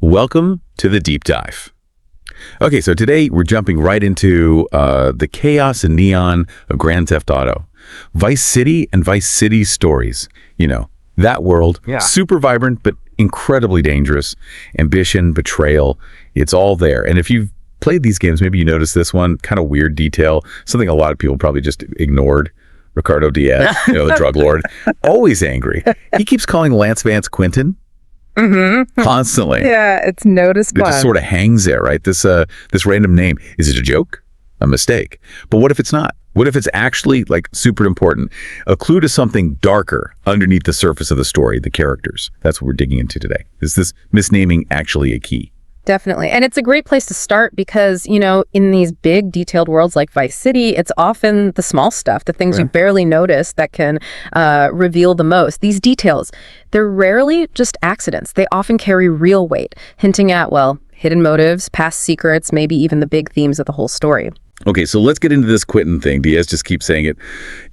Welcome to the deep dive. Okay, so today we're jumping right into the chaos and neon of Grand Theft Auto. Vice City and Vice City stories. You know, that world, super vibrant, but incredibly dangerous. Ambition, betrayal, it's all there. And if you've played these games, maybe you noticed this one, kind of weird detail, something a lot of people probably just ignored. Ricardo Diaz, the drug lord, always angry. He keeps calling Lance Vance Quinten. Constantly. Yeah, it's noticeable. It just sort of hangs there, right? This random name. Is it a joke? A mistake? But what if it's not? What if it's actually like super important? A clue to something darker underneath the surface of the story, the characters. That's what we're digging into today. Is this misnaming actually a key? Definitely. And it's a great place to start because, in these big detailed worlds like Vice City, it's often the small stuff, the things you barely notice that can reveal the most. These details, they're rarely just accidents. They often carry real weight, hinting at, hidden motives, past secrets, maybe even the big themes of the whole story. Okay, so let's get into this Quinten thing. Diaz just keeps saying it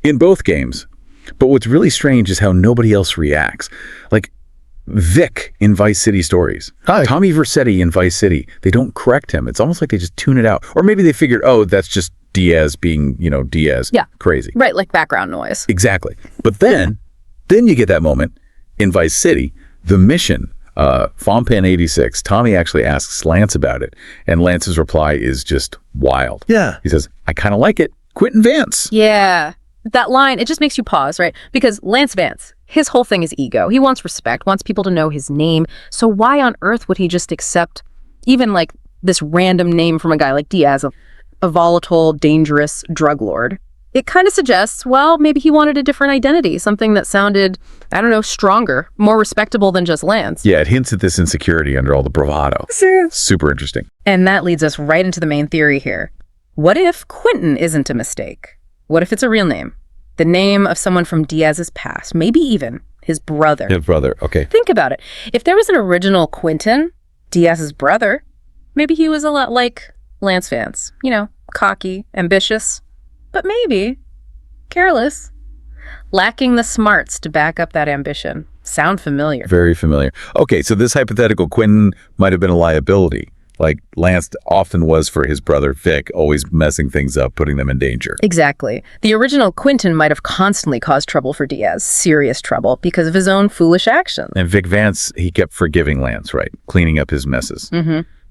in both games. But what's really strange is how nobody else reacts. Like, Vic in Vice City stories. Hi. Tommy Vercetti in Vice City. They don't correct him. It's almost like they just tune it out. Or maybe they figured, that's just Diaz being, Diaz. Yeah. Crazy. Right, like background noise. Exactly. But then you get that moment in Vice City, the mission, Fompan 86. Tommy actually asks Lance about it. And Lance's reply is just wild. Yeah. He says, I kind of like it. Quinten Vance. Yeah. That line, it just makes you pause, right? Because Lance Vance, his whole thing is ego. He wants respect, wants people to know his name. So why on earth would he just accept even like this random name from a guy like Diaz, a volatile, dangerous drug lord? It kind of suggests, maybe he wanted a different identity, something that sounded, stronger, more respectable than just Lance. Yeah, it hints at this insecurity under all the bravado. Super interesting. And that leads us right into the main theory here. What if Quinten isn't a mistake? What if it's a real name? The name of someone from Diaz's past, maybe even his brother. His brother, okay. Think about it. If there was an original Quinten, Diaz's brother, maybe he was a lot like Lance Vance. Cocky, ambitious, but maybe careless, lacking the smarts to back up that ambition. Sound familiar? Very familiar. Okay, so this hypothetical Quinten might have been a liability. Like Lance often was for his brother Vic, always messing things up, putting them in danger. Exactly. The original Quinten might have constantly caused trouble for Diaz, serious trouble, because of his own foolish actions. And Vic Vance, he kept forgiving Lance, right? Cleaning up his messes.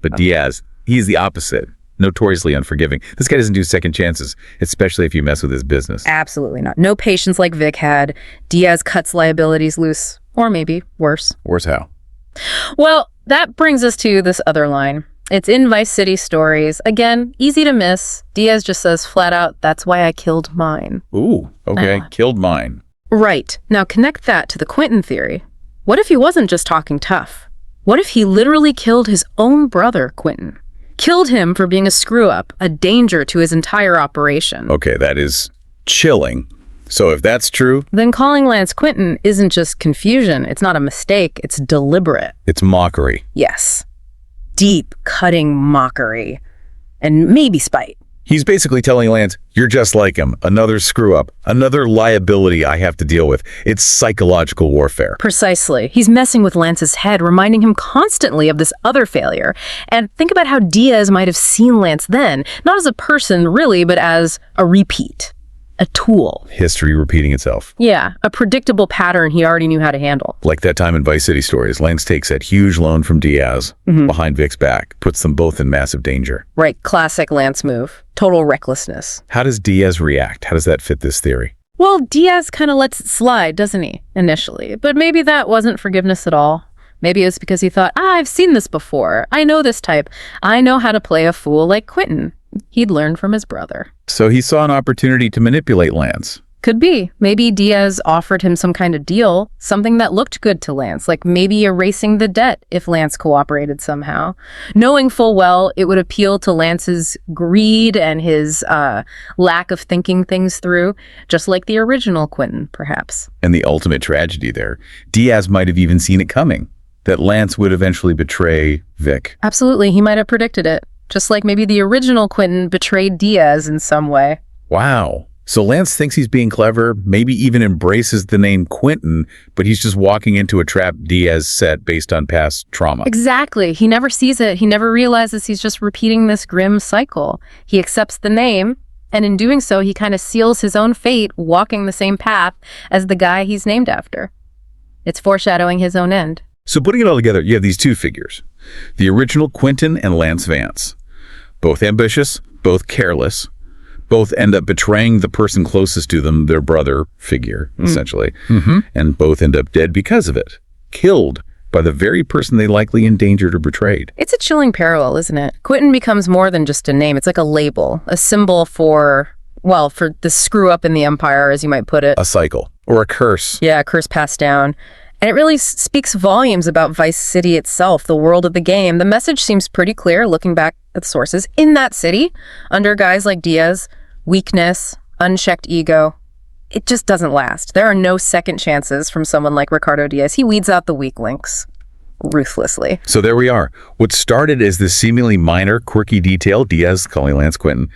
But Diaz, he's the opposite. Notoriously unforgiving. This guy doesn't do second chances, especially if you mess with his business. Absolutely not. No patience like Vic had. Diaz cuts liabilities loose, or maybe worse. Worse how? Well, that brings us to this other line. It's in Vice City stories. Again, easy to miss. Diaz just says flat out, that's why I killed mine. Ooh, okay, killed mine. Right. Now connect that to the Quinten theory. What if he wasn't just talking tough? What if he literally killed his own brother, Quinten? Killed him for being a screw-up, a danger to his entire operation. Okay, that is chilling. So if that's true, then calling Lance Quinten isn't just confusion. It's not a mistake. It's deliberate. It's mockery. Yes. Deep, cutting mockery. And maybe spite. He's basically telling Lance, you're just like him. Another screw-up. Another liability I have to deal with. It's psychological warfare. Precisely. He's messing with Lance's head, reminding him constantly of this other failure. And think about how Diaz might have seen Lance then. Not as a person, really, but as a repeat. A tool. History repeating itself. Yeah, a predictable pattern he already knew how to handle. Like that time in Vice City stories, Lance takes that huge loan from Diaz behind Vic's back, puts them both in massive danger. Right, classic Lance move. Total recklessness. How does Diaz react? How does that fit this theory? Well, Diaz kind of lets it slide, doesn't he, initially? But maybe that wasn't forgiveness at all. Maybe it was because he thought, I've seen this before. I know this type. I know how to play a fool like Quinten. He'd learned from his brother. So he saw an opportunity to manipulate Lance. Could be. Maybe Diaz offered him some kind of deal, something that looked good to Lance, like maybe erasing the debt if Lance cooperated somehow. Knowing full well it would appeal to Lance's greed and his lack of thinking things through, just like the original Quinten, perhaps. And the ultimate tragedy there, Diaz might have even seen it coming, that Lance would eventually betray Vic. Absolutely. He might have predicted it. Just like maybe the original Quinten betrayed Diaz in some way. Wow. So Lance thinks he's being clever, maybe even embraces the name Quinten, but he's just walking into a trap Diaz set based on past trauma. Exactly. He never sees it. He never realizes he's just repeating this grim cycle. He accepts the name, and in doing so, he kind of seals his own fate, walking the same path as the guy he's named after. It's foreshadowing his own end. So putting it all together, you have these two figures. The original Quinten and Lance Vance. Both ambitious, both careless. Both end up betraying the person closest to them, their brother figure, essentially. And both end up dead because of it. Killed by the very person they likely endangered or betrayed. It's a chilling parallel, isn't it? Quinten becomes more than just a name. It's like a label, a symbol for the screw up in the empire, as you might put it. A cycle. Or a curse. Yeah, a curse passed down. And it really speaks volumes about Vice City itself, the world of the game. The message seems pretty clear, looking back at the sources. In that city, under guys like Diaz, weakness, unchecked ego, it just doesn't last. There are no second chances from someone like Ricardo Diaz. He weeds out the weak links ruthlessly. So there we are. What started as this seemingly minor, quirky detail, Diaz calling Lance Quinten,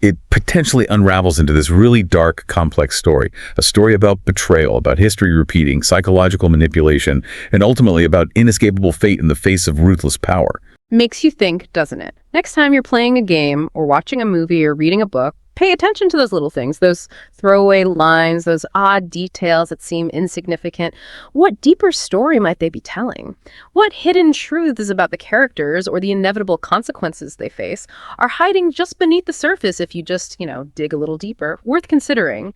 it potentially unravels into this really dark, complex story. A story about betrayal, about history repeating, psychological manipulation, and ultimately about inescapable fate in the face of ruthless power. Makes you think, doesn't it? Next time you're playing a game or watching a movie or reading a book, pay attention to those little things, those throwaway lines, those odd details that seem insignificant. What deeper story might they be telling? What hidden truths about the characters or the inevitable consequences they face are hiding just beneath the surface if you just, dig a little deeper? Worth considering.